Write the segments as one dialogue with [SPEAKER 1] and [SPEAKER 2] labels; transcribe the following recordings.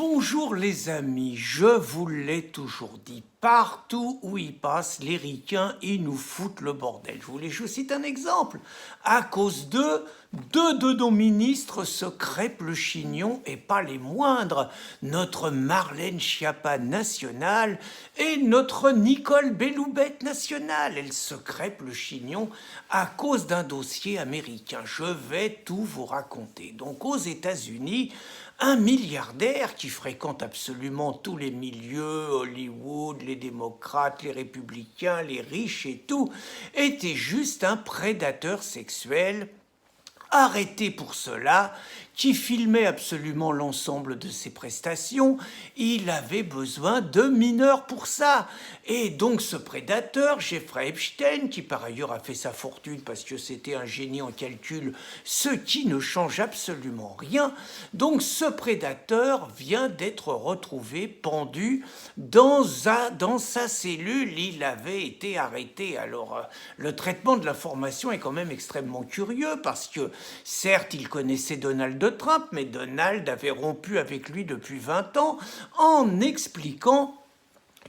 [SPEAKER 1] Bonjour les amis, je vous l'ai toujours dit, partout où ils passent, les ricains, ils nous foutent le bordel. Je vous cite un exemple. À cause d'eux, deux de nos ministres se crêpent le chignon et pas les moindres. Notre Marlène Schiappa nationale et notre Nicole Belloubet nationale. Elles se crêpent le chignon à cause d'un dossier américain. Je vais tout vous raconter. Donc aux États-Unis, un milliardaire qui fréquente absolument tous les milieux, Hollywood, les démocrates, les républicains, les riches et tout, était juste un prédateur sexuel arrêté pour cela, qui filmait absolument l'ensemble de ses prestations. Il avait besoin de mineurs pour ça. Et donc ce prédateur, Jeffrey Epstein, qui par ailleurs a fait sa fortune parce que c'était un génie en calcul, ce qui ne change absolument rien, donc ce prédateur vient d'être retrouvé pendu dans sa cellule. Il avait été arrêté. Alors le traitement de l'information est quand même extrêmement curieux parce que certes, il connaissait Donald Trump, mais Donald avait rompu avec lui depuis 20 ans en expliquant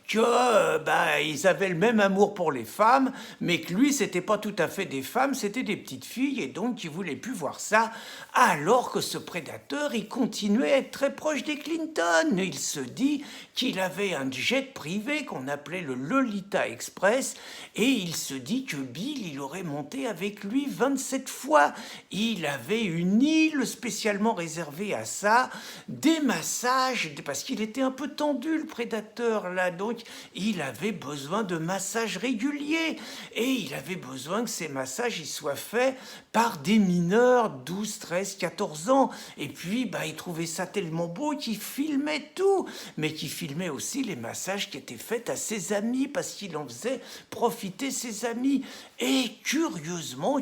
[SPEAKER 1] que ils avaient le même amour pour les femmes, mais que lui, c'était pas tout à fait des femmes, c'était des petites filles, et donc il voulait plus voir ça, alors que ce prédateur, il continuait à être très proche des Clinton. Il se dit qu'il avait un jet privé qu'on appelait le Lolita Express, et il se dit que Bill, il aurait monté avec lui 27 fois. Il avait une île spécialement réservée à ça, des massages, parce qu'il était un peu tendu, le prédateur, là, donc il avait besoin de massages réguliers et il avait besoin que ces massages ils soient faits par des mineurs 12, 13, 14 ans. Et puis il trouvait ça tellement beau qu'il filmait tout, mais qu'il filmait aussi les massages qui étaient faits à ses amis parce qu'il en faisait profiter ses amis. Et curieusement,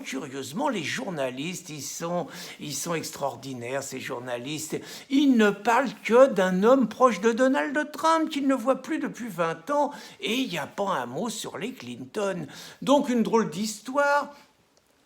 [SPEAKER 1] les journalistes, ils sont extraordinaires, ces journalistes. Ils ne parlent que d'un homme proche de Donald Trump qu'ils ne voient plus depuis 20 ans, et il n'y a pas un mot sur les Clinton. Donc une drôle d'histoire.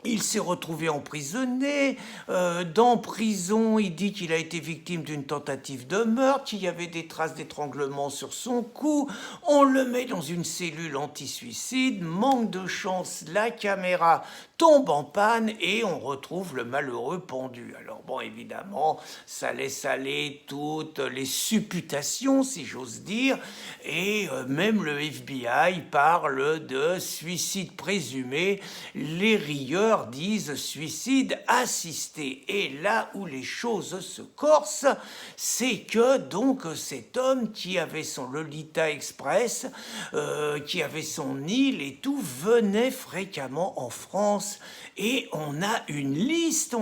[SPEAKER 1] Il s'est retrouvé emprisonné. Dans prison, il dit qu'il a été victime d'une tentative de meurtre, qu'il y avait des traces d'étranglement sur son cou. On le met dans une cellule anti-suicide. Manque de chance, la caméra tombe en panne et on retrouve le malheureux pendu. Alors bon, évidemment, ça laisse aller toutes les supputations, si j'ose dire, et même le FBI parle de suicide présumé. Les rieurs disent suicide assisté. Et là où les choses se corsent, c'est que donc cet homme qui avait son Lolita Express, qui avait son île et tout, venait fréquemment en France. Et on a une liste,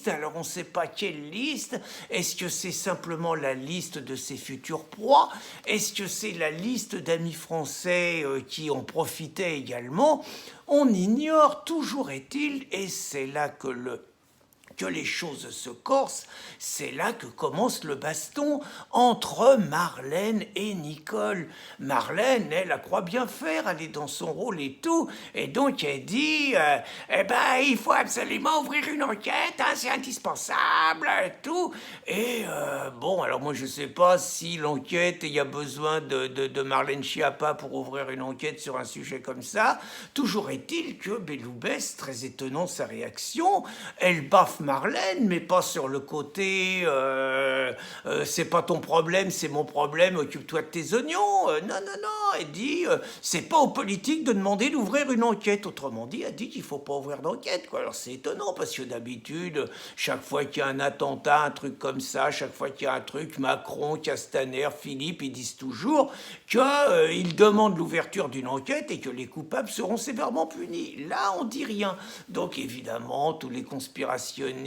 [SPEAKER 1] alors on ne sait pas quelle liste. Est-ce que c'est simplement la liste de ses futures proies? Est-ce que c'est la liste d'amis français qui en profitaient également? On ignore, toujours est-il, et c'est là que les choses se corsent, c'est là que commence le baston entre Marlène et Nicole. Marlène, elle croit bien faire, elle est dans son rôle et tout, et donc elle dit il faut absolument ouvrir une enquête, hein, c'est indispensable, et tout. Et alors moi je sais pas si l'enquête, il y a besoin de Marlène Schiappa pour ouvrir une enquête sur un sujet comme ça. Toujours est-il que Belloubet, très étonnant sa réaction, elle baffe Marlène, mais pas sur le côté c'est pas ton problème, c'est mon problème, occupe-toi de tes oignons. Non, elle dit c'est pas aux politiques de demander d'ouvrir une enquête. Autrement dit, elle dit qu'il faut pas ouvrir d'enquête, quoi. Alors c'est étonnant parce que d'habitude, chaque fois qu'il y a un attentat, un truc comme ça, chaque fois qu'il y a un truc, Macron, Castaner, Philippe, ils disent toujours qu'ils demandent l'ouverture d'une enquête et que les coupables seront sévèrement punis. Là, on dit rien. Donc évidemment, tous les conspirationnistes,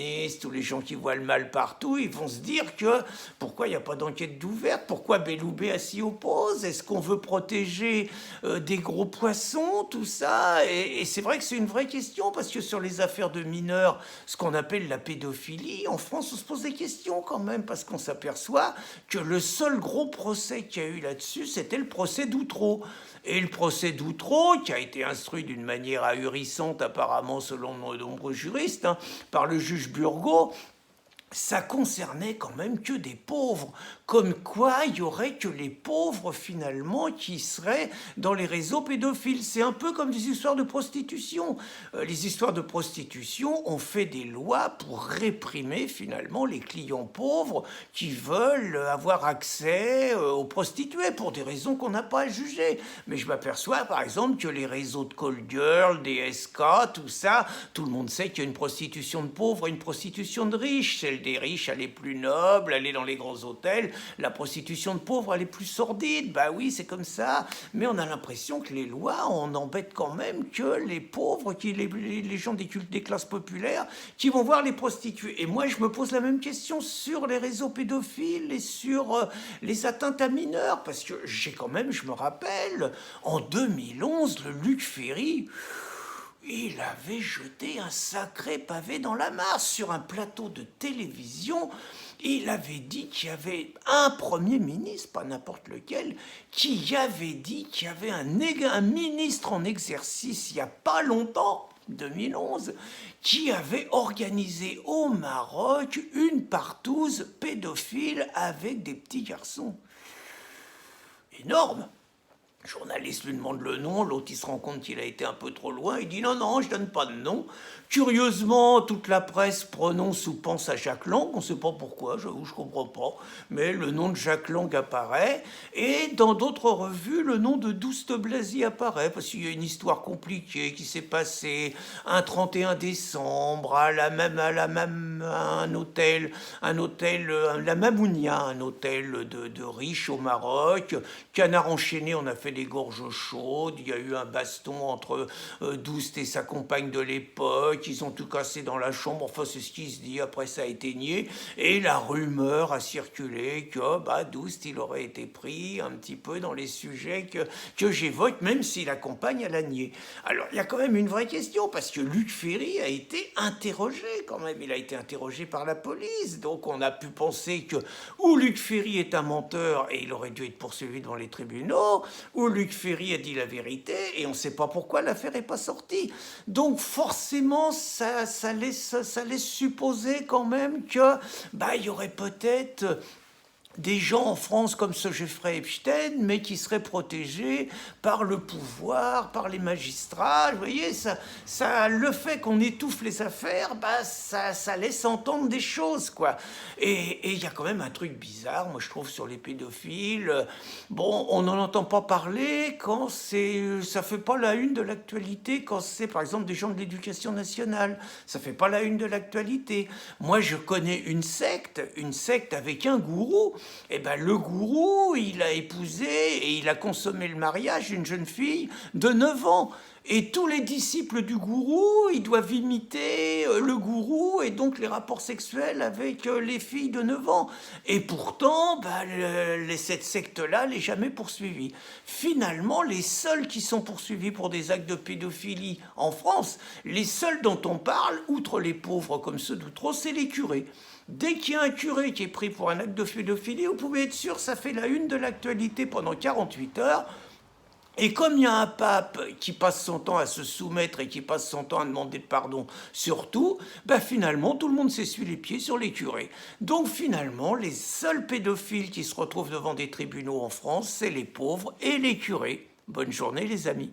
[SPEAKER 1] tous les gens qui voient le mal partout, ils vont se dire que pourquoi il n'y a pas d'enquête d'ouverte, pourquoi Belloubet s'y oppose, est-ce qu'on veut protéger des gros poissons, tout ça, et c'est vrai que c'est une vraie question, parce que sur les affaires de mineurs, ce qu'on appelle la pédophilie, en France on se pose des questions quand même, parce qu'on s'aperçoit que le seul gros procès qu'il y a eu là-dessus, c'était le procès d'Outreau. Et le procès d'Outreau, qui a été instruit d'une manière ahurissante apparemment selon de nombreux juristes, par le juge Burgot, ça concernait quand même que des pauvres. Comme quoi, il y aurait que les pauvres, finalement, qui seraient dans les réseaux pédophiles. C'est un peu comme des histoires de prostitution. Les histoires de prostitution ont fait des lois pour réprimer, finalement, les clients pauvres qui veulent avoir accès aux prostituées pour des raisons qu'on n'a pas à juger. Mais je m'aperçois, par exemple, que les réseaux de call girls, des SK, tout ça, tout le monde sait qu'il y a une prostitution de pauvres et une prostitution de riches. Celle des riches, elle est plus noble, elle est dans les grands hôtels. La prostitution de pauvres, elle est plus sordide. Bah oui, c'est comme ça. Mais on a l'impression que les lois, on embête quand même que les pauvres, les gens des classes populaires, qui vont voir les prostituées. Et moi, je me pose la même question sur les réseaux pédophiles et sur les atteintes à mineurs. Parce que j'ai quand même, je me rappelle, en 2011, le Luc Ferry... il avait jeté un sacré pavé dans la mare sur un plateau de télévision. Il avait dit qu'il y avait un Premier ministre, pas n'importe lequel, qui avait dit qu'il y avait un ministre en exercice il n'y a pas longtemps, 2011, qui avait organisé au Maroc une partouze pédophile avec des petits garçons. Énorme. Le journaliste lui demande le nom, l'autre il se rend compte qu'il a été un peu trop loin, il dit non, non, je donne pas de nom. Curieusement, toute la presse prononce ou pense à Jacques Lang, on ne sait pas pourquoi, j'avoue, je comprends pas, mais le nom de Jacques Lang apparaît, et dans d'autres revues, le nom de Douste Blazy apparaît, parce qu'il y a une histoire compliquée qui s'est passée un 31 décembre à un hôtel, la Mamounia, un hôtel de riches au Maroc. Canard enchaîné, on a fait des gorges chaudes, il y a eu un baston entre Douste et sa compagne de l'époque, ils ont tout cassé dans la chambre, enfin c'est ce qui se dit, après ça a été nié, et la rumeur a circulé que Douste il aurait été pris un petit peu dans les sujets que j'évoque, même si la compagne elle a nié. Alors il y a quand même une vraie question, parce que Luc Ferry a été interrogé quand même, il a été interrogé par la police, donc on a pu penser que ou Luc Ferry est un menteur et il aurait dû être poursuivi devant les tribunaux, ou Luc Ferry a dit la vérité et on ne sait pas pourquoi l'affaire n'est pas sortie. Donc forcément, ça laisse supposer quand même que il y aurait peut-être des gens en France comme ce Jeffrey Epstein, mais qui seraient protégés par le pouvoir, par les magistrats. Vous voyez, le fait qu'on étouffe les affaires, ça laisse entendre des choses, quoi. Et il y a quand même un truc bizarre, moi je trouve, sur les pédophiles. Bon, on n'en entend pas parler quand ça fait pas la une de l'actualité, quand c'est par exemple des gens de l'éducation nationale. Ça fait pas la une de l'actualité. Moi je connais une secte avec un gourou. Le gourou, il a épousé et il a consommé le mariage d'une jeune fille de 9 ans. Et tous les disciples du gourou, ils doivent imiter le gourou et donc les rapports sexuels avec les filles de 9 ans. Et pourtant, cette secte-là n'est jamais poursuivie. Finalement, les seuls qui sont poursuivis pour des actes de pédophilie en France, les seuls dont on parle, outre les pauvres comme ceux d'Outreau, c'est les curés. Dès qu'il y a un curé qui est pris pour un acte de pédophilie, vous pouvez être sûr, ça fait la une de l'actualité pendant 48 heures. Et comme il y a un pape qui passe son temps à se soumettre et qui passe son temps à demander pardon sur tout, finalement, tout le monde s'essuie les pieds sur les curés. Donc finalement, les seuls pédophiles qui se retrouvent devant des tribunaux en France, c'est les pauvres et les curés. Bonne journée les amis.